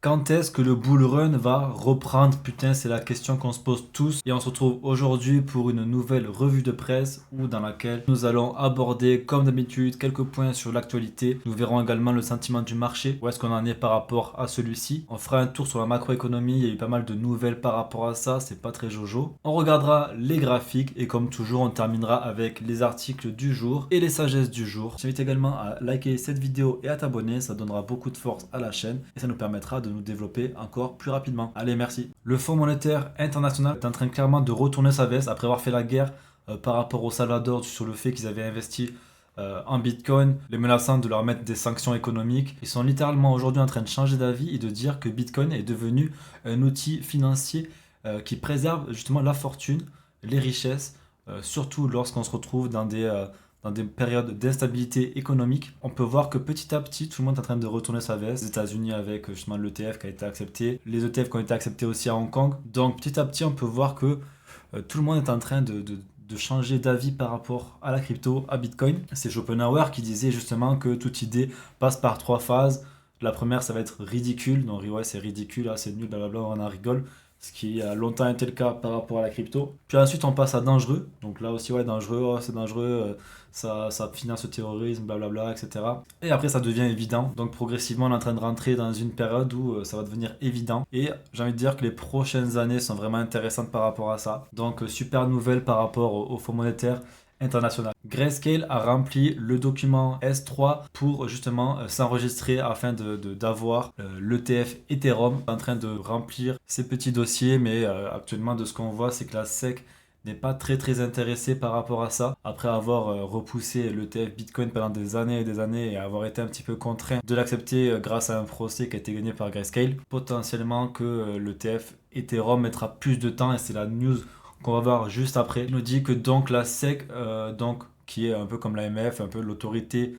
Quand est-ce que le bull run va reprendre? Putain, c'est la question qu'on se pose tous. Et on se retrouve aujourd'hui pour une nouvelle revue de presse dans laquelle nous allons aborder, comme d'habitude, quelques points sur l'actualité. Nous verrons également le sentiment du marché, où est-ce qu'on en est par rapport à celui-ci. On fera un tour sur la macroéconomie, il y a eu pas mal de nouvelles par rapport à ça, c'est pas très jojo. On regardera les graphiques et comme toujours, on terminera avec les articles du jour et les sagesses du jour. Je t'invite également à liker cette vidéo et à t'abonner, ça donnera beaucoup de force à la chaîne et ça nous permettra de nous développer encore plus rapidement. Allez, merci. Le Fonds monétaire international est en train clairement de retourner sa veste après avoir fait la guerre par rapport au Salvador sur le fait qu'ils avaient investi en Bitcoin, les menaçant de leur mettre des sanctions économiques. Ils sont littéralement aujourd'hui en train de changer d'avis et de dire que Bitcoin est devenu un outil financier qui préserve justement la fortune, les richesses, surtout lorsqu'on se retrouve dans des périodes d'instabilité économique. On peut voir que petit à petit, tout le monde est en train de retourner sa veste. Les États-Unis avec justement l'ETF qui a été accepté, les ETF qui ont été acceptés aussi à Hong Kong. Donc petit à petit, on peut voir que tout le monde est en train de changer d'avis par rapport à la crypto, à Bitcoin. C'est Schopenhauer qui disait justement que toute idée passe par trois phases. La première, ça va être ridicule. Donc ouais, c'est ridicule, ah, c'est nul, blablabla, on en rigole. Ce qui a longtemps été le cas par rapport à la crypto. Puis ensuite, on passe à dangereux. Donc là aussi, ouais, dangereux, oh, c'est dangereux, ça finance le terrorisme, blablabla, etc. Et après, ça devient évident. Donc progressivement, on est en train de rentrer dans une période où ça va devenir évident. Et j'ai envie de dire que les prochaines années sont vraiment intéressantes par rapport à ça. Donc super nouvelle par rapport au Fonds monétaire international. Grayscale a rempli le document S3 pour justement s'enregistrer afin d'avoir l'ETF Ethereum en train de remplir ces petits dossiers, mais actuellement de ce qu'on voit c'est que la SEC n'est pas très intéressée par rapport à ça. Après avoir repoussé l'ETF Bitcoin pendant des années et des années et avoir été un petit peu contraint de l'accepter grâce à un procès qui a été gagné par Grayscale, potentiellement que l'ETF Ethereum mettra plus de temps et c'est la news qu'on va voir juste après. Il nous dit que donc la SEC, qui est un peu comme l'AMF, un peu l'autorité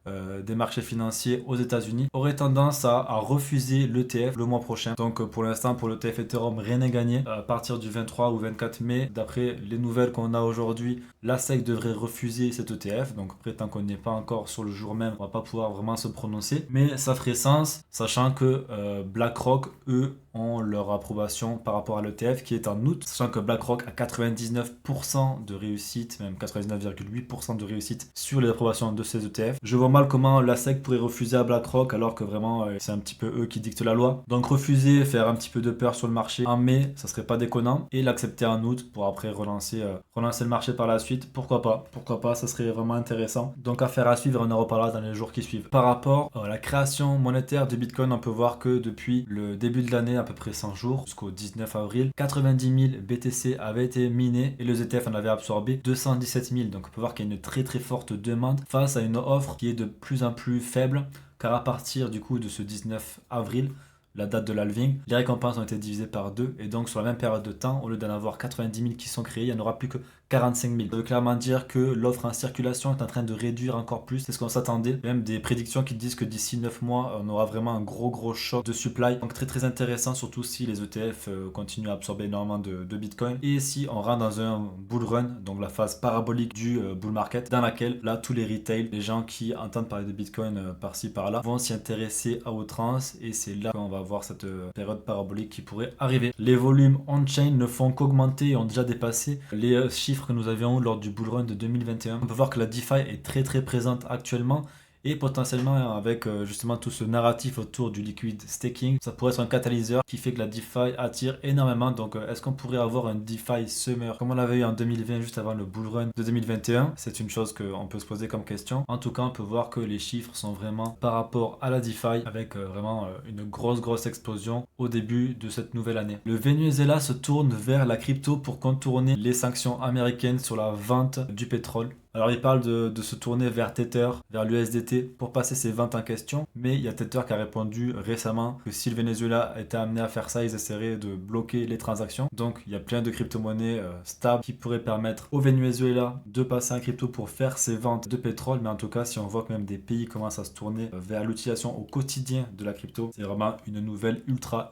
des marchés financiers aux États-Unis, aurait tendance à refuser l'ETF le mois prochain. Donc pour l'instant, pour l'ETF Ethereum, rien n'est gagné. À partir du 23 ou 24 mai, d'après les nouvelles qu'on a aujourd'hui, la SEC devrait refuser cet ETF. Donc après, tant qu'on n'est pas encore sur le jour même, on va pas pouvoir vraiment se prononcer. Mais ça ferait sens, sachant que BlackRock, eux, ont leur approbation par rapport à l'ETF qui est en août, sachant que BlackRock a 99% de réussite, même 99,8% de réussite sur les approbations de ces ETF. Je vois mal comment la SEC pourrait refuser à BlackRock alors que vraiment c'est un petit peu eux qui dictent la loi. Donc refuser, faire un petit peu de peur sur le marché en mai, ça serait pas déconnant, et l'accepter en août pour après relancer le marché par la suite. Pourquoi pas, ça serait vraiment intéressant. Donc affaire à suivre, on en reparlera dans les jours qui suivent. Par rapport à la création monétaire de Bitcoin, on peut voir que depuis le début de l'année, à peu près 100 jours, jusqu'au 19 avril, 90 000 BTC avaient été minés et les ETF en avaient absorbé 217 000. Donc on peut voir qu'il y a une très forte demande face à une offre qui est de plus en plus faible, car à partir du coup de ce 19 avril, la date de l'halving, les récompenses ont été divisées par 2 et donc sur la même période de temps, au lieu d'en avoir 90 000 qui sont créés, il n'y en aura plus que 45 000. Ça veut clairement dire que l'offre en circulation est en train de réduire encore plus. C'est ce qu'on s'attendait. Il y a même des prédictions qui disent que d'ici 9 mois, on aura vraiment un gros choc de supply. Donc très intéressant, surtout si les ETF continuent à absorber énormément de Bitcoin. Et si on rentre dans un bull run, donc la phase parabolique du bull market, dans laquelle là, tous les retail, les gens qui entendent parler de Bitcoin par-ci par-là, vont s'y intéresser à outrance. Et c'est là qu'on va voir cette période parabolique qui pourrait arriver. Les volumes on-chain ne font qu'augmenter et ont déjà dépassé les chiffres que nous avions lors du bull run de 2021. On peut voir que la DeFi est très présente actuellement et potentiellement avec justement tout ce narratif autour du liquid staking, ça pourrait être un catalyseur qui fait que la DeFi attire énormément. Donc est-ce qu'on pourrait avoir un DeFi summer comme on l'avait eu en 2020 juste avant le bull run de 2021? C'est une chose qu'on peut se poser comme question. En tout cas, on peut voir que les chiffres sont vraiment par rapport à la DeFi avec vraiment une grosse explosion au début de cette nouvelle année. Le Venezuela se tourne vers la crypto pour contourner les sanctions américaines sur la vente du pétrole. Alors il parle de se tourner vers Tether, vers l'USDT pour passer ses ventes en question, mais il y a Tether qui a répondu récemment que si le Venezuela était amené à faire ça, ils essaieraient de bloquer les transactions. Donc il y a plein de crypto-monnaies stables qui pourraient permettre au Venezuela de passer en crypto pour faire ses ventes de pétrole, mais en tout cas si on voit que même des pays commencent à se tourner vers l'utilisation au quotidien de la crypto, c'est vraiment une nouvelle ultra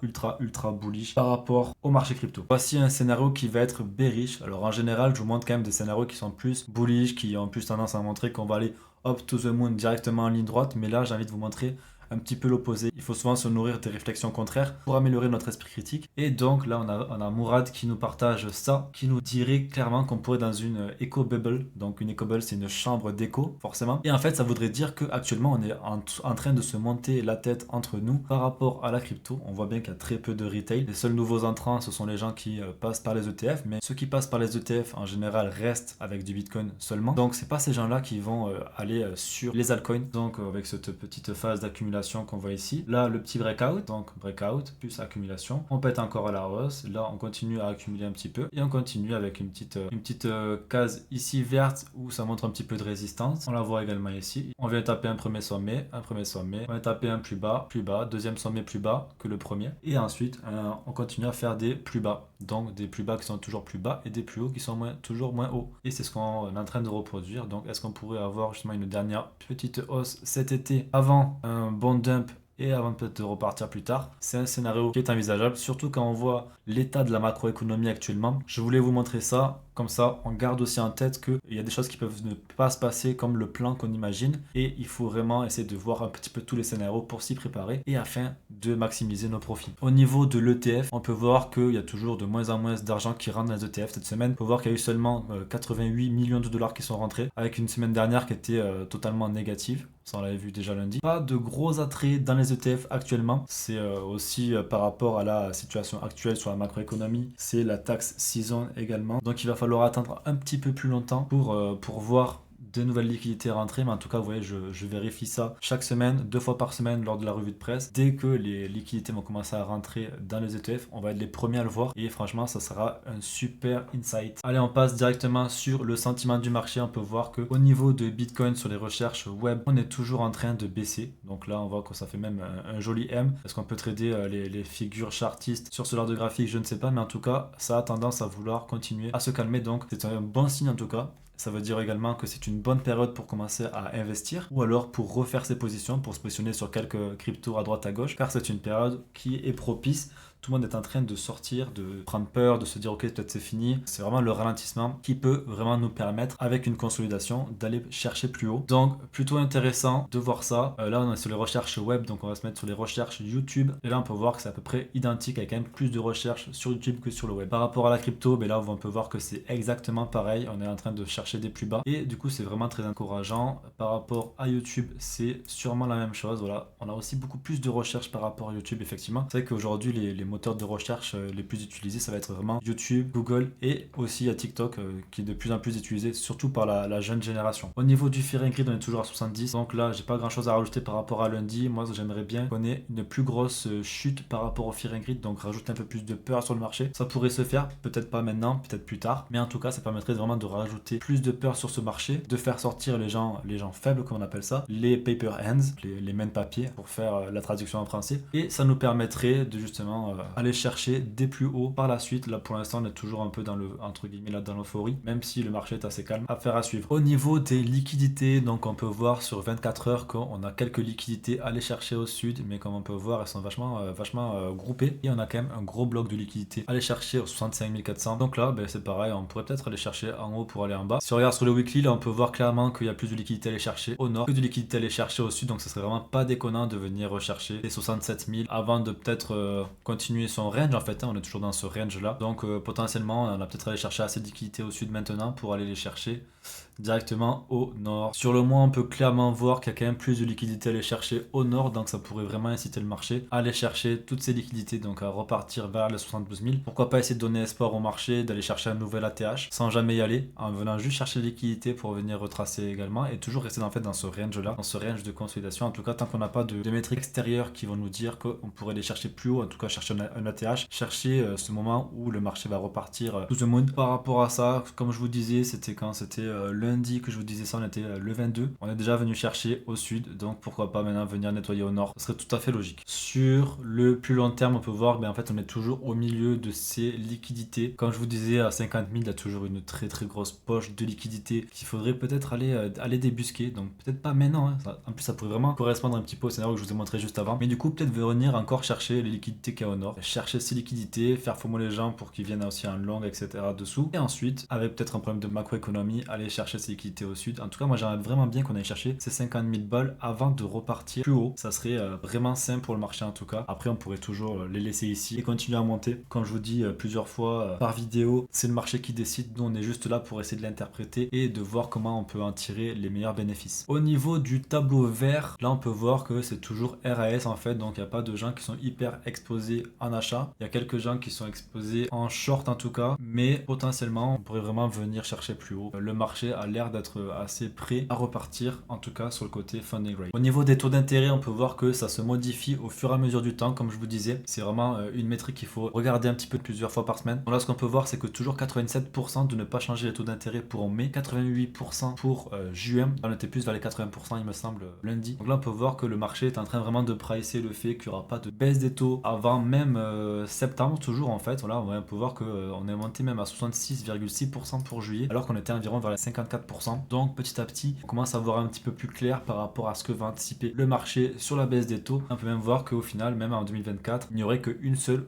bullish par rapport au marché crypto. Voici un scénario qui va être bearish. Alors en général, je vous montre quand même des scénarios qui sont plus bullish, qui ont plus tendance à montrer qu'on va aller up to the moon directement en ligne droite, mais là j'ai envie de vous montrer un petit peu l'opposé. Il faut souvent se nourrir des réflexions contraires pour améliorer notre esprit critique. Et donc là, on a Mourad qui nous partage ça, qui nous dirait clairement qu'on pourrait dans une echo bubble. Donc une echo bubble, c'est une chambre d'écho, forcément. Et en fait, ça voudrait dire qu'actuellement, on est en train de se monter la tête entre nous par rapport à la crypto. On voit bien qu'il y a très peu de retail. Les seuls nouveaux entrants, ce sont les gens qui passent par les ETF, mais ceux qui passent par les ETF en général restent avec du Bitcoin seulement. Donc c'est pas ces gens-là qui vont aller sur les altcoins. Donc avec cette petite phase d'accumulation qu'on voit ici. Là, le petit breakout, donc breakout plus accumulation. On pète encore à la hausse. Là, on continue à accumuler un petit peu et on continue avec une petite case ici verte où ça montre un petit peu de résistance. On la voit également ici. On vient taper un premier sommet. On vient taper un plus bas, deuxième sommet plus bas que le premier. Et ensuite, on continue à faire des plus bas. Donc des plus bas qui sont toujours plus bas et des plus hauts qui sont toujours moins hauts. Et c'est ce qu'on est en train de reproduire. Donc est-ce qu'on pourrait avoir justement une dernière petite hausse cet été avant un bon dump et avant peut-être de repartir plus tard? C'est un scénario qui est envisageable, surtout quand on voit l'état de la macroéconomie actuellement. Je voulais vous montrer ça, comme ça on garde aussi en tête qu'il y a des choses qui peuvent ne pas se passer comme le plan qu'on imagine, et il faut vraiment essayer de voir un petit peu tous les scénarios pour s'y préparer et afin de maximiser nos profits. Au niveau de l'ETF, on peut voir qu'il y a toujours de moins en moins d'argent qui rentre dans les ETF cette semaine. On peut voir qu'il y a eu seulement 88 millions de dollars qui sont rentrés, avec une semaine dernière qui était totalement négative. Ça, on l'avait vu déjà lundi. Pas de gros attraits dans les ETF actuellement. C'est aussi par rapport à la situation actuelle sur la macroéconomie. C'est la tax season également. Donc il va falloir attendre un petit peu plus longtemps pour voir de nouvelles liquidités rentrer, mais en tout cas, vous voyez, je vérifie ça chaque semaine, 2 fois par semaine lors de la revue de presse. Dès que les liquidités vont commencer à rentrer dans les ETF, on va être les premiers à le voir et franchement, ça sera un super insight. Allez, on passe directement sur le sentiment du marché. On peut voir que au niveau de Bitcoin sur les recherches web, on est toujours en train de baisser. Donc là, on voit que ça fait même un joli M. Est-ce qu'on peut trader les figures chartistes sur ce genre de graphique? Je ne sais pas, mais en tout cas, ça a tendance à vouloir continuer à se calmer. Donc c'est un bon signe en tout cas. Ça veut dire également que c'est une bonne période pour commencer à investir ou alors pour refaire ses positions, pour se positionner sur quelques cryptos à droite à gauche, car c'est une période qui est propice. Tout le monde est en train de sortir, de prendre peur, de se dire ok, peut-être c'est fini. C'est vraiment le ralentissement qui peut vraiment nous permettre, avec une consolidation, d'aller chercher plus haut. Donc plutôt intéressant de voir ça. Là on est sur les recherches web, donc on va se mettre sur les recherches YouTube. Et là on peut voir que c'est à peu près identique, avec quand même plus de recherches sur YouTube que sur le web. Par rapport à la crypto, là on peut voir que c'est exactement pareil. On est en train de chercher des plus bas. Et du coup c'est vraiment très encourageant. Par rapport à YouTube, c'est sûrement la même chose. Voilà, on a aussi beaucoup plus de recherches par rapport à YouTube, effectivement. C'est vrai qu'aujourd'hui les moteurs de recherche les plus utilisés, ça va être vraiment YouTube, Google et aussi à TikTok qui est de plus en plus utilisé, surtout par la jeune génération. Au niveau du Fear and Greed, on est toujours à 70. Donc là, j'ai pas grand chose à rajouter par rapport à lundi. Moi, j'aimerais bien qu'on ait une plus grosse chute par rapport au Fear and Greed, donc rajouter un peu plus de peur sur le marché. Ça pourrait se faire, peut-être pas maintenant, peut-être plus tard, mais en tout cas, ça permettrait vraiment de rajouter plus de peur sur ce marché, de faire sortir les gens faibles, comme on appelle ça, les paper hands, les mains de papier, pour faire la traduction en français. Et ça nous permettrait de justement aller chercher des plus hauts par la suite. Là pour l'instant on est toujours un peu dans le entre guillemets là dans l'euphorie, même si le marché est assez calme. Affaire à suivre. Au niveau des liquidités, donc on peut voir sur 24 heures qu'on a quelques liquidités à aller chercher au sud, mais comme on peut voir elles sont vachement groupées et on a quand même un gros bloc de liquidités à aller chercher au 65 400. Donc là c'est pareil, on pourrait peut-être aller chercher en haut pour aller en bas. Si on regarde sur le weekly, là on peut voir clairement qu'il y a plus de liquidités à aller chercher au nord que de liquidités à aller chercher au sud, donc ce serait vraiment pas déconnant de venir rechercher les 67 000 avant de peut-être continuer son range en fait, on est toujours dans ce range là, donc potentiellement on a peut-être aller chercher assez de liquidités au sud maintenant pour aller les chercher directement au nord. Sur le mois, on peut clairement voir qu'il y a quand même plus de liquidités à aller chercher au nord, donc ça pourrait vraiment inciter le marché à aller chercher toutes ces liquidités, donc à repartir vers les 72 000. Pourquoi pas essayer de donner espoir au marché, d'aller chercher un nouvel ATH sans jamais y aller, en venant juste chercher les liquidités pour venir retracer également et toujours rester en fait dans ce range là, dans ce range de consolidation. En tout cas, tant qu'on n'a pas de métriques extérieures qui vont nous dire qu'on pourrait les chercher plus haut, en tout cas chercher un ATH, chercher ce moment où le marché va repartir to the moon. Par rapport à ça, comme je vous disais, c'était quand c'était lundi que je vous disais ça, on était le 22. On est déjà venu chercher au sud, donc pourquoi pas maintenant venir nettoyer au nord. Ce serait tout à fait logique. Sur le plus long terme, on peut voir en fait on est toujours au milieu de ces liquidités. Comme je vous disais, à 50 000, il y a toujours une très très grosse poche de liquidités qu'il faudrait peut-être aller débusquer. Donc peut-être pas maintenant. En plus, ça pourrait vraiment correspondre un petit peu au scénario que je vous ai montré juste avant. Mais du coup, peut-être venir encore chercher les liquidités qu'il y a au nord. entrepreneur, chercher ses liquidités, faire FOMO les gens pour qu'ils viennent aussi en long, etc. dessous. Et ensuite, avec peut-être un problème de macroéconomie, aller chercher ses liquidités au sud. En tout cas, moi j'aimerais vraiment bien qu'on aille chercher ces 50 000 balles avant de repartir plus haut. Ça serait vraiment simple pour le marché en tout cas. Après, on pourrait toujours les laisser ici et continuer à monter. Comme je vous dis plusieurs fois par vidéo, c'est le marché qui décide. Nous, on est juste là pour essayer de l'interpréter et de voir comment on peut en tirer les meilleurs bénéfices. Au niveau du tableau vert, là, on peut voir que c'est toujours RAS en fait. Donc, il n'y a pas de gens qui sont hyper exposés en achat. Il y a quelques gens qui sont exposés en short en tout cas. Mais potentiellement, on pourrait vraiment venir chercher plus haut. Le marché a l'air d'être assez prêt à repartir, en tout cas sur le côté funding rate. Au niveau des taux d'intérêt, on peut voir que ça se modifie au fur et à mesure du temps, comme je vous disais. C'est vraiment une métrique qu'il faut regarder un petit peu plusieurs fois par semaine. Donc là, ce qu'on peut voir, c'est que toujours 87% de ne pas changer les taux d'intérêt pour mai, 88% pour juin. On était plus vers les 80%, il me semble, lundi. Donc là, on peut voir que le marché est en train vraiment de pricer le fait qu'il n'y aura pas de baisse des taux avant même septembre, toujours en fait. Voilà, on peut voir qu'on est monté même à 66,6% pour juillet, alors qu'on était environ vers les 54%. Donc petit à petit, on commence à voir un petit peu plus clair par rapport à ce que va anticiper le marché sur la baisse des taux. On peut même voir qu'au final, même en 2024, il n'y aurait qu'une seule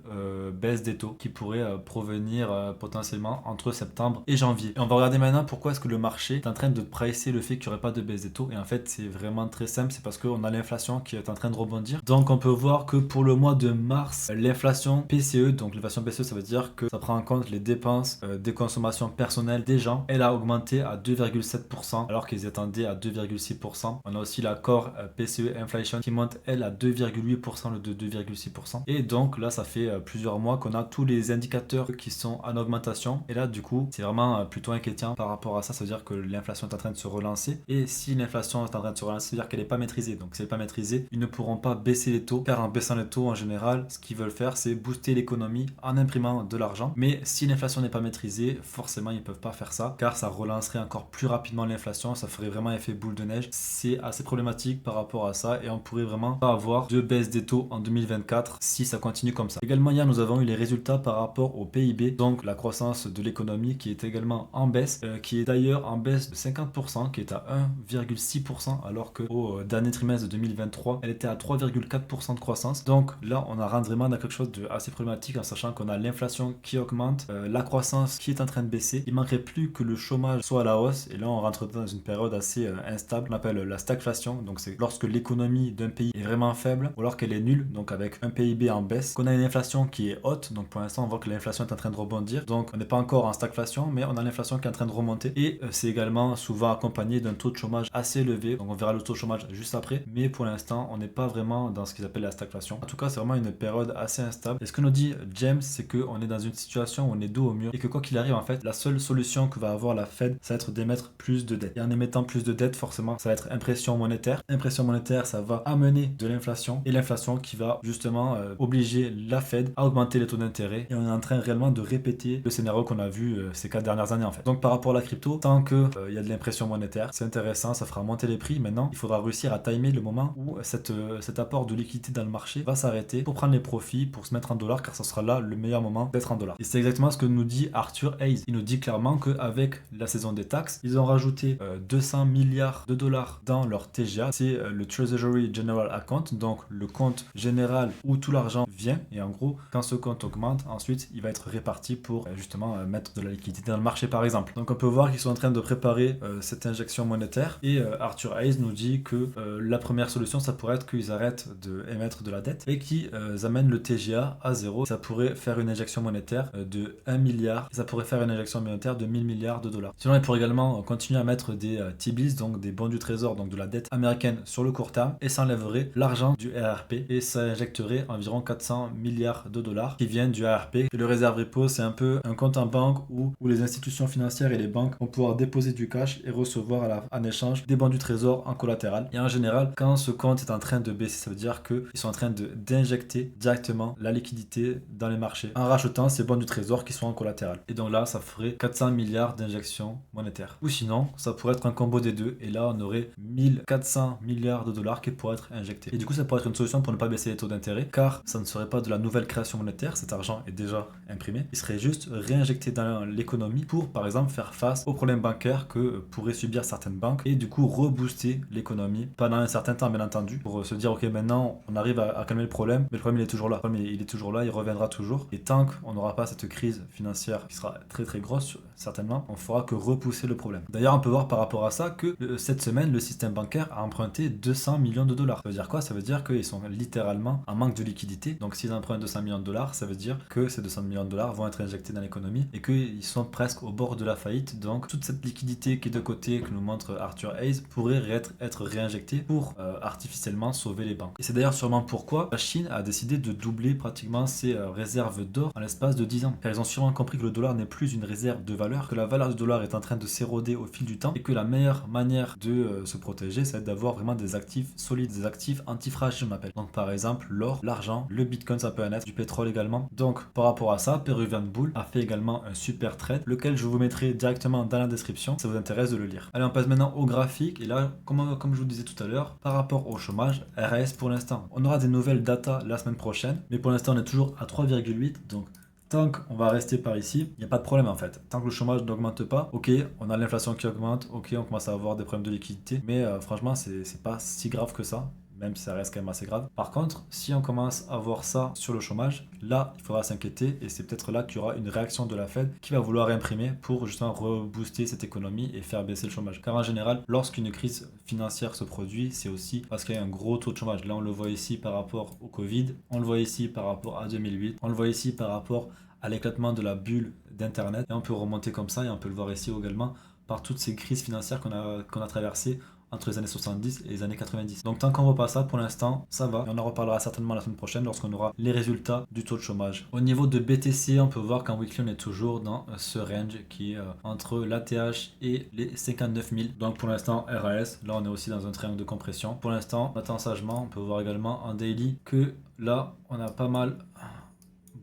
baisse des taux qui pourrait provenir potentiellement entre septembre et janvier. Et on va regarder maintenant pourquoi est-ce que le marché est en train de pricer le fait qu'il n'y aurait pas de baisse des taux. Et en fait, c'est vraiment très simple, c'est parce qu'on a l'inflation qui est en train de rebondir. Donc on peut voir que pour le mois de mars, l'inflation PCE, donc l'inflation PCE, ça veut dire que ça prend en compte les dépenses des consommations personnelles des gens, elle a augmenté à 2,7% alors qu'ils attendaient à 2,6%. On a aussi la core PCE inflation qui monte elle à 2,8% le de 2,6%. Et donc là, ça fait plusieurs mois qu'on a tous les indicateurs qui sont en augmentation. Et là, du coup, c'est vraiment plutôt inquiétant par rapport à ça. Ça veut dire que l'inflation est en train de se relancer. Et si l'inflation est en train de se relancer, ça veut dire qu'elle n'est pas maîtrisée. Donc si elle n'est pas maîtrisée, ils ne pourront pas baisser les taux. Car en baissant les taux, en général, ce qu'ils veulent faire, c'est booster l'économie en imprimant de l'argent. Mais si l'inflation n'est pas maîtrisée, forcément, ils ne peuvent pas faire ça. Car ça relancerait encore plus rapidement l'inflation. Ça ferait vraiment effet boule de neige. C'est assez problématique par rapport à ça. Et on pourrait vraiment pas avoir de baisse des taux en 2024 si ça continue comme ça. Également, hier, nous avons eu les résultats par rapport au PIB. Donc la croissance de l'économie qui est également en baisse. Qui est d'ailleurs en baisse de 50%, qui est à 1,6%. Alors qu'au dernier trimestre de 2023, elle était à 3,4% de croissance. Donc là, on rentre vraiment dans quelque chose de assez problématique en sachant qu'on a l'inflation qui augmente, la croissance qui est en train de baisser. Il manquerait plus que le chômage soit à la hausse. Et là, on rentre dans une période assez instable. On appelle la stagflation. Donc c'est lorsque l'économie d'un pays est vraiment faible ou alors qu'elle est nulle, donc avec un PIB en baisse, qu'on a une inflation qui est haute. Donc pour l'instant, on voit que l'inflation est en train de rebondir. Donc on n'est pas encore en stagflation, mais on a l'inflation qui est en train de remonter. Et c'est également souvent accompagné d'un taux de chômage assez élevé. Donc on verra le taux de chômage juste après. Mais pour l'instant, on n'est pas vraiment dans ce qu'ils appellent la stagflation. En tout cas, c'est vraiment une période assez instable. Et ce que nous dit James, c'est qu'on est dans une situation où on est dos au mur et que quoi qu'il arrive, en fait, la seule solution que va avoir la Fed, ça va être d'émettre plus de dettes. Et en émettant plus de dettes, forcément, ça va être impression monétaire. Impression monétaire, ça va amener de l'inflation et l'inflation qui va justement obliger la Fed à augmenter les taux d'intérêt. Et on est en train réellement de répéter le scénario qu'on a vu ces 4 dernières années en fait. Donc par rapport à la crypto, tant que il y a de l'impression monétaire, c'est intéressant, ça fera monter les prix. Maintenant, il faudra réussir à timer le moment où cet apport de liquidité dans le marché va s'arrêter pour prendre les profits, pour se mettre en dollars, car ça sera là le meilleur moment d'être en dollars. Et c'est exactement ce que nous dit Arthur Hayes. Il nous dit clairement qu'avec la saison des taxes, ils ont rajouté 200 milliards de dollars dans leur TGA. C'est le Treasury General Account, donc le compte général où tout l'argent vient. Et en gros, quand ce compte augmente, ensuite, il va être réparti pour justement mettre de la liquidité dans le marché, par exemple. Donc on peut voir qu'ils sont en train de préparer cette injection monétaire. Et Arthur Hayes nous dit que la première solution, ça pourrait être qu'ils arrêtent d'émettre de la dette et qu'ils amènent le TGA à zéro. Ça pourrait faire une injection monétaire de 1 milliard. Et ça pourrait faire une injection monétaire de 1000 milliards de dollars. Sinon, ils pourraient également continuer à mettre des T-bills, donc des bons du trésor, donc de la dette américaine sur le court terme, et ça enlèverait l'argent du ARP et ça injecterait environ 400 milliards de dollars qui viennent du ARP. Et le réserve repo, c'est un peu un compte en banque où les institutions financières et les banques vont pouvoir déposer du cash et recevoir en échange des bons du trésor en collatéral. Et en général, quand ce compte est en train de baisser, ça veut dire qu'ils sont en train d'injecter directement la liquidité dans les marchés en rachetant ces bons du trésor qui sont en collatéral. Et donc là, ça ferait 400 milliards d'injections monétaires. Ou sinon, ça pourrait être un combo des deux et là, on aurait 1400 milliards de dollars qui pourraient être injectés. Et du coup, ça pourrait être une solution pour ne pas baisser les taux d'intérêt car ça ne serait pas de la nouvelle création monétaire, cet argent est déjà imprimé. Il serait juste réinjecté dans l'économie pour, par exemple, faire face aux problèmes bancaires que pourraient subir certaines banques et du coup rebooster l'économie pendant un certain temps, bien entendu, pour se dire ok, maintenant on arrive à calmer le problème, mais le problème il est toujours là. Comme il est toujours là, il reviendra toujours. Et tant qu'on n'aura pas cette crise financière qui sera très très grosse, certainement, on fera que repousser le problème. D'ailleurs, on peut voir par rapport à ça que cette semaine, le système bancaire a emprunté 200 millions de dollars. Ça veut dire quoi? Ça veut dire qu'ils sont littéralement en manque de liquidité. Donc s'ils empruntent 200 millions de dollars, ça veut dire que ces 200 millions de dollars vont être injectés dans l'économie et qu'ils sont presque au bord de la faillite. Donc toute cette liquidité qui est de côté, que nous montre Arthur Hayes, pourrait être réinjectée pour artificiellement sauver les banques. Et c'est d'ailleurs sûrement pourquoi la Chine a décidé de doubler pratiquement ses réserves d'or en l'espace de 10 ans. Car ils ont sûrement compris que le dollar n'est plus une réserve de valeur, que la valeur du dollar est en train de s'éroder au fil du temps et que la meilleure manière de se protéger, c'est d'avoir vraiment des actifs solides, des actifs antifragiles, on appelle. Donc par exemple l'or, l'argent, le bitcoin, ça peut en être, du pétrole également. Donc par rapport à ça, Peruvian Bull a fait également un super trade, lequel je vous mettrai directement dans la description, si ça vous intéresse de le lire. Allez, on passe maintenant au graphique, et là, comme je vous disais tout à l'heure, par rapport au chômage, RAS pour l'instant, on aura des nouvelles data la semaine prochaine, mais pour l'instant on est toujours à 3,8, donc tant qu'on va rester par ici, il n'y a pas de problème en fait. Tant que le chômage n'augmente pas, ok, on a l'inflation qui augmente, ok, on commence à avoir des problèmes de liquidité, mais franchement, c'est pas si grave que ça, même si ça reste quand même assez grave. Par contre, si on commence à voir ça sur le chômage, là, il faudra s'inquiéter et c'est peut-être là qu'il y aura une réaction de la Fed qui va vouloir imprimer pour justement rebooster cette économie et faire baisser le chômage. Car en général, lorsqu'une crise financière se produit, c'est aussi parce qu'il y a un gros taux de chômage. Là, on le voit ici par rapport au Covid, on le voit ici par rapport à 2008, on le voit ici par rapport à l'éclatement de la bulle d'Internet. Et on peut remonter comme ça et on peut le voir ici également par toutes ces crises financières qu'on a traversées entre les années 70 et les années 90. Donc tant qu'on ne voit pas ça, pour l'instant, ça va. Et on en reparlera certainement la semaine prochaine lorsqu'on aura les résultats du taux de chômage. Au niveau de BTC, on peut voir qu'en weekly, on est toujours dans ce range qui est entre l'ATH et les 59 000. Donc pour l'instant, RAS, là on est aussi dans un triangle de compression. Pour l'instant, on attend sagement. On peut voir également en daily que là, on a pas mal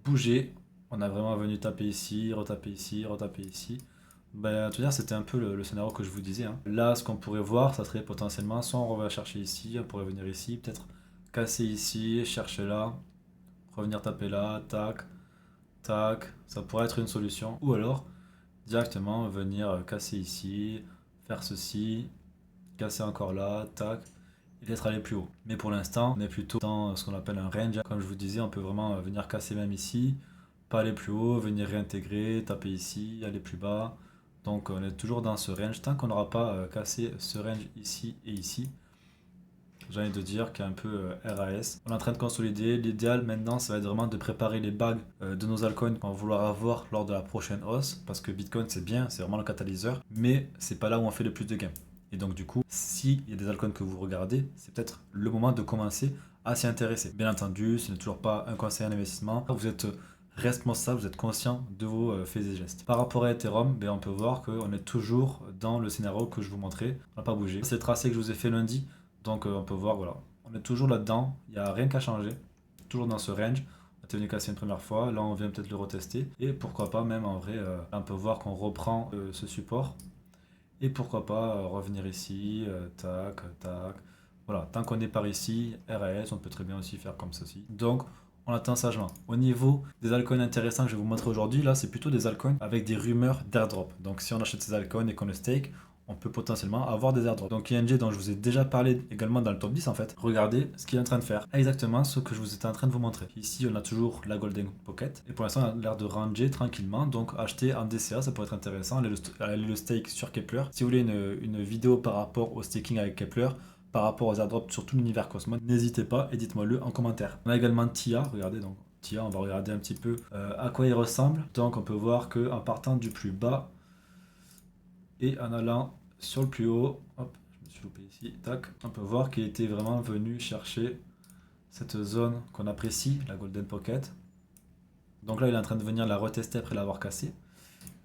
bougé. On a vraiment venu taper ici, retaper ici, retaper ici. Ben, tout dire, c'était un peu le scénario que je vous disais, hein. Là, ce qu'on pourrait voir, ça serait potentiellement, soit on va chercher ici, on pourrait venir ici, peut-être casser ici, chercher là, revenir taper là, tac, tac, ça pourrait être une solution. Ou alors, directement venir casser ici, faire ceci, casser encore là, tac, et peut-être aller plus haut. Mais pour l'instant, on est plutôt dans ce qu'on appelle un range. Comme je vous disais, on peut vraiment venir casser même ici, pas aller plus haut, venir réintégrer, taper ici, aller plus bas. Donc on est toujours dans ce range. Tant qu'on n'aura pas cassé ce range ici et ici, j'ai envie de dire qu'il y a un peu RAS. On est en train de consolider. L'idéal maintenant, ça va être vraiment de préparer les bagues de nos altcoins qu'on va vouloir avoir lors de la prochaine hausse. Parce que Bitcoin, c'est bien, c'est vraiment le catalyseur. Mais c'est pas là où on fait le plus de gains. Et donc du coup, s'il y a des altcoins que vous regardez, c'est peut-être le moment de commencer à s'y intéresser. Bien entendu, ce n'est toujours pas un conseil en investissement. Vous êtes responsable, vous êtes conscient de vos faits et gestes. Par rapport à Ethereum, on peut voir qu'on est toujours dans le scénario que je vous montrais. On n'a pas bougé. C'est le tracé que je vous ai fait lundi. Donc on peut voir, voilà, on est toujours là-dedans. Il n'y a rien qu'à changer. Toujours dans ce range. On était venu casser une première fois. Là, on vient peut-être le retester. Et pourquoi pas, même en vrai, on peut voir qu'on reprend ce support. Et pourquoi pas revenir ici, tac, tac. Voilà, tant qu'on est par ici, RAS, on peut très bien aussi faire comme ceci. Donc, on attend sagement. Au niveau des altcoins intéressants que je vais vous montrer aujourd'hui, là, c'est plutôt des altcoins avec des rumeurs d'airdrop. Donc, si on achète ces altcoins et qu'on le stake, on peut potentiellement avoir des airdrops. Donc ING, dont je vous ai déjà parlé également dans le top 10 en fait, regardez ce qu'il est en train de faire. Exactement ce que je vous étais en train de vous montrer. Ici, on a toujours la Golden Pocket. Et pour l'instant, on a l'air de ranger tranquillement. Donc acheter en DCA, ça pourrait être intéressant. Aller le stake sur Kepler. Si vous voulez une vidéo par rapport au staking avec Kepler, par rapport aux airdrops sur tout l'univers Cosmos, n'hésitez pas et dites-moi-le en commentaire. On a également TIA, regardez donc. TIA, on va regarder un petit peu à quoi il ressemble. Donc on peut voir qu'en partant du plus bas et en allant sur le plus haut, hop, je me suis loupé ici, tac, on peut voir qu'il était vraiment venu chercher cette zone qu'on apprécie, la Golden Pocket. Donc là, il est en train de venir la retester après l'avoir cassée.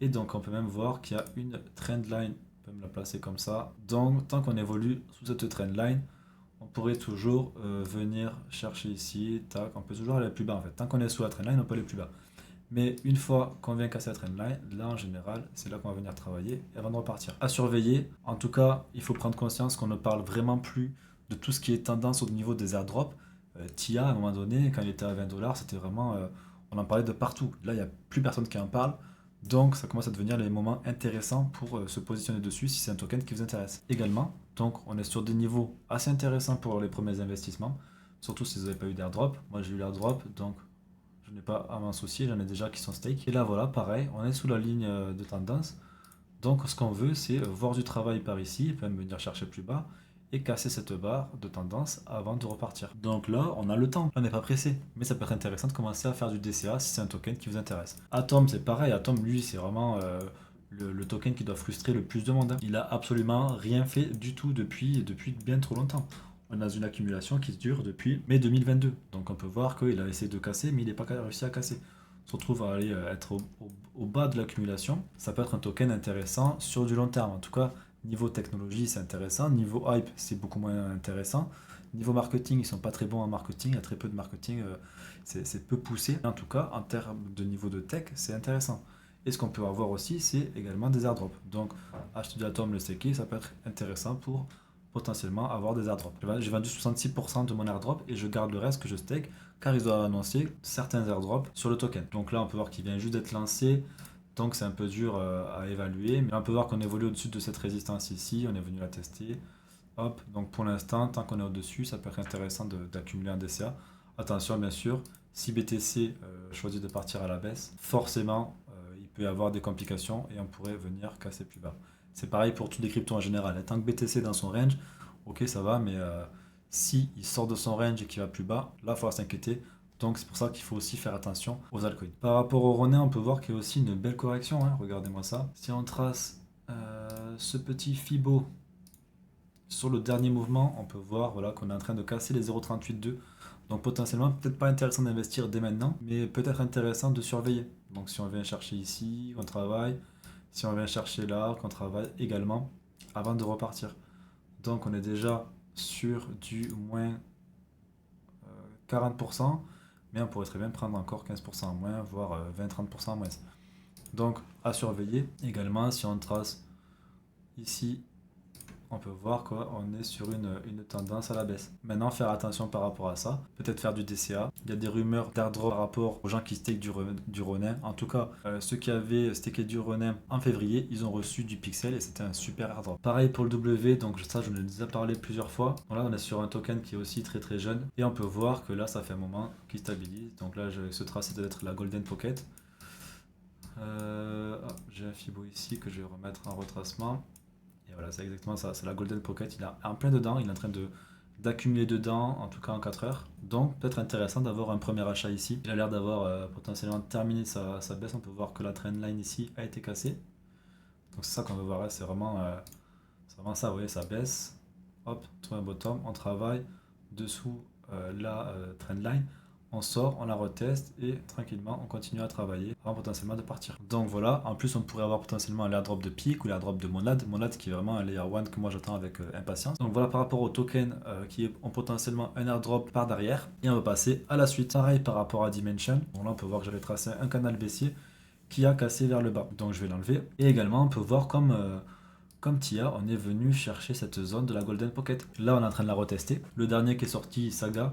Et donc, on peut même voir qu'il y a une trendline, on peut me la placer comme ça. Donc, tant qu'on évolue sous cette trendline, on pourrait toujours venir chercher ici, tac, on peut toujours aller plus bas en fait. Tant qu'on est sous la trendline, on peut aller plus bas. Mais une fois qu'on vient casser la trendline, là en général, c'est là qu'on va venir travailler avant de repartir. À surveiller, en tout cas, il faut prendre conscience qu'on ne parle vraiment plus de tout ce qui est tendance au niveau des airdrops. TIA, à un moment donné, quand il était à 20$, c'était vraiment... on en parlait de partout. Là, il n'y a plus personne qui en parle. Donc, ça commence à devenir les moments intéressants pour se positionner dessus si c'est un token qui vous intéresse. Également, donc, on est sur des niveaux assez intéressants pour les premiers investissements. Surtout si vous n'avez pas eu d'airdrop. Moi, j'ai eu l'airdrop, donc Je n'ai pas à m'en soucier, j'en ai déjà qui sont stake. Et là voilà, pareil, on est sous la ligne de tendance. Donc ce qu'on veut, c'est voir du travail par ici, même venir chercher plus bas et casser cette barre de tendance avant de repartir. Donc là, on a le temps, on n'est pas pressé, mais ça peut être intéressant de commencer à faire du DCA si c'est un token qui vous intéresse. Atom, c'est pareil, Atom, lui, c'est vraiment le token qui doit frustrer le plus de monde, hein. Il a absolument rien fait du tout depuis bien trop longtemps. On a une accumulation qui dure depuis mai 2022. Donc on peut voir qu'il a essayé de casser, mais il n'est pas réussi à casser. On se retrouve à aller être au bas de l'accumulation. Ça peut être un token intéressant sur du long terme. En tout cas, niveau technologie, c'est intéressant. Niveau hype, c'est beaucoup moins intéressant. Niveau marketing, ils sont pas très bons en marketing. Il y a très peu de marketing. C'est peu poussé. En tout cas, en termes de niveau de tech, c'est intéressant. Et ce qu'on peut avoir aussi, c'est également des airdrops. Donc, acheter du Atom, le staker, ça peut être intéressant pour potentiellement avoir des airdrops. J'ai vendu 66% de mon airdrop et je garde le reste que je stake car ils ont annoncé certains airdrops sur le token. Donc là, on peut voir qu'il vient juste d'être lancé. Donc c'est un peu dur à évaluer. Mais on peut voir qu'on évolue au-dessus de cette résistance ici. On est venu la tester. Hop, donc pour l'instant, tant qu'on est au-dessus, ça peut être intéressant d'accumuler un DCA. Attention, bien sûr, si BTC choisit de partir à la baisse, forcément, il peut y avoir des complications et on pourrait venir casser plus bas. C'est pareil pour tous les cryptos en général. Tant que BTC est dans son range, ok, ça va, mais si il sort de son range et qu'il va plus bas, là, il faudra s'inquiéter. Donc c'est pour ça qu'il faut aussi faire attention aux altcoins. Par rapport au Ronin, on peut voir qu'il y a aussi une belle correction, hein. Regardez-moi ça. Si on trace ce petit Fibo sur le dernier mouvement, on peut voir voilà, qu'on est en train de casser les 0,382. Donc potentiellement, peut-être pas intéressant d'investir dès maintenant, mais peut-être intéressant de surveiller. Donc si on vient chercher ici, on travaille. Si on vient chercher là, qu'on travaille également avant de repartir. Donc on est déjà sur du moins 40%, mais on pourrait très bien prendre encore 15% en moins, voire 20-30% en moins. Donc à surveiller également, si on trace ici, on peut voir qu'on est sur une tendance à la baisse. Maintenant, faire attention par rapport à ça. Peut-être faire du DCA. Il y a des rumeurs d'airdrop par rapport aux gens qui stake du Ronin. En tout cas, ceux qui avaient staké du Ronin en février, ils ont reçu du Pixel et c'était un super airdrop. Pareil pour le W, donc ça, je en ai déjà parlé plusieurs fois. Donc là, on est sur un token qui est aussi très très jeune. Et on peut voir que là, ça fait un moment qu'il stabilise. Donc là, ce tracé doit être la Golden Pocket. J'ai un Fibo ici que je vais remettre en retracement. Et voilà, c'est exactement ça, c'est la Golden Pocket, il est en plein dedans, il est en train d'accumuler dedans, en tout cas en 4 heures. Donc peut-être intéressant d'avoir un premier achat ici. Il a l'air d'avoir potentiellement terminé sa baisse, on peut voir que la trendline ici a été cassée. Donc c'est ça qu'on veut voir, hein. C'est vraiment ça, vous voyez, ça baisse. Hop, trouve un bottom, on travaille dessous la trendline. On sort, on la reteste et tranquillement on continue à travailler avant potentiellement de partir. Donc voilà, en plus on pourrait avoir potentiellement un airdrop de Peak ou l'airdrop de Monad qui est vraiment un layer 1 que moi j'attends avec impatience. Donc voilà par rapport aux tokens qui ont potentiellement un airdrop par derrière. Et on va passer à la suite. Pareil par rapport à Dimension. Bon là on peut voir que j'avais tracé un canal baissier qui a cassé vers le bas. Donc je vais l'enlever. Et également on peut voir comme TIA, on est venu chercher cette zone de la Golden Pocket. Là, on est en train de la retester. Le dernier qui est sorti, Saga.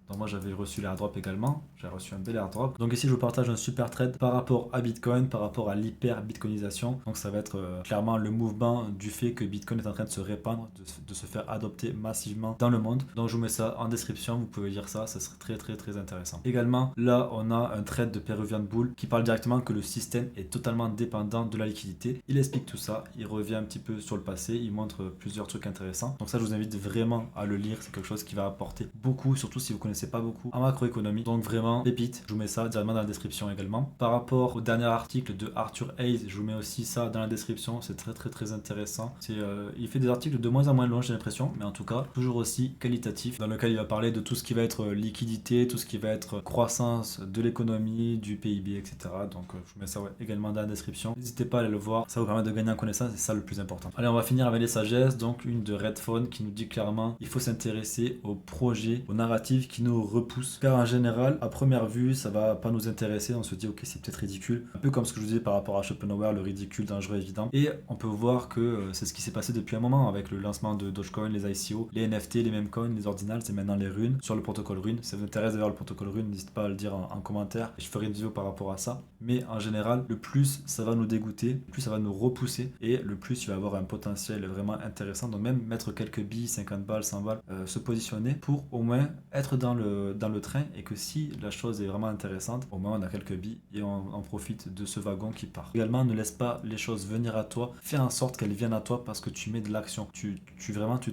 Donc moi, j'avais reçu l'airdrop également. J'ai reçu un bel airdrop. Donc ici, je vous partage un super trade par rapport à Bitcoin, par rapport à l'hyper-bitcoinisation. Donc ça va être clairement le mouvement du fait que Bitcoin est en train de se répandre, de se faire adopter massivement dans le monde. Donc je vous mets ça en description, vous pouvez lire ça, ça serait très très très intéressant. Également, là, on a un trade de Peruvian Bull qui parle directement que le système est totalement dépendant de la liquidité. Il explique tout ça, il revient un petit peu sur le passé, il montre plusieurs trucs intéressants. Donc ça, je vous invite vraiment à le lire, c'est quelque chose qui va apporter beaucoup, surtout si vous connaissez pas beaucoup en macroéconomie. Donc vraiment, pépite, je vous mets ça directement dans la description également. Par rapport au dernier article de Arthur Hayes, je vous mets aussi ça dans la description, c'est très très très intéressant. Il fait des articles de moins en moins longs, j'ai l'impression, mais en tout cas, toujours aussi qualitatif, dans lequel il va parler de tout ce qui va être liquidité, tout ce qui va être croissance de l'économie, du PIB, etc. Donc je vous mets ça également dans la description. N'hésitez pas à aller le voir, ça vous permet de gagner en connaissance, c'est ça le plus important. Allez, on va finir avec les sagesses, donc une de Redphone qui nous dit clairement il faut s'intéresser aux projets, aux narratifs qui nous repoussent, car en général, à première vue, ça va pas nous intéresser, on se dit ok, c'est peut-être ridicule, un peu comme ce que je vous disais par rapport à Schopenhauer, le ridicule, dangereux, évident. Et on peut voir que c'est ce qui s'est passé depuis un moment avec le lancement de Dogecoin, les ICO, les NFT, les memecoins, les ordinals, c'est maintenant les runes sur le protocole rune. Si ça vous intéresse d'ailleurs le protocole rune, n'hésitez pas à le dire en commentaire, je ferai une vidéo par rapport à ça. Mais en général, le plus ça va nous dégoûter, le plus ça va nous repousser, et le plus il va avoir un potentiel vraiment intéressant. Donc même mettre quelques billes, 50 balles, 100 balles, se positionner pour au moins être dans dans le train et que si la chose est vraiment intéressante, au moins on a quelques billes et on profite de ce wagon qui part. Également, ne laisse pas les choses venir à toi. Fais en sorte qu'elles viennent à toi parce que tu mets de l'action. Tu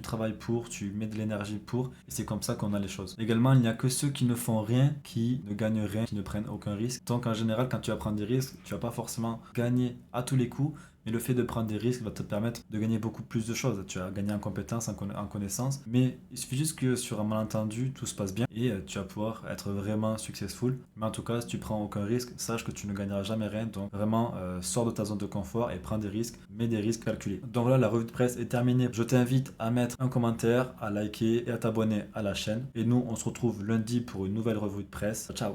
travailles pour, tu mets de l'énergie pour et c'est comme ça qu'on a les choses. Également, il n'y a que ceux qui ne font rien, qui ne gagnent rien, qui ne prennent aucun risque. Donc en général, quand tu vas prendre des risques, tu vas pas forcément gagner à tous les coups. Mais le fait de prendre des risques va te permettre de gagner beaucoup plus de choses. Tu vas gagner en compétences, en connaissances. Mais il suffit juste que sur un malentendu, tout se passe bien et tu vas pouvoir être vraiment successful. Mais en tout cas, si tu prends aucun risque, sache que tu ne gagneras jamais rien. Donc vraiment, sors de ta zone de confort et prends des risques, mais des risques calculés. Donc voilà, la revue de presse est terminée. Je t'invite à mettre un commentaire, à liker et à t'abonner à la chaîne. Et nous, on se retrouve lundi pour une nouvelle revue de presse. Ciao!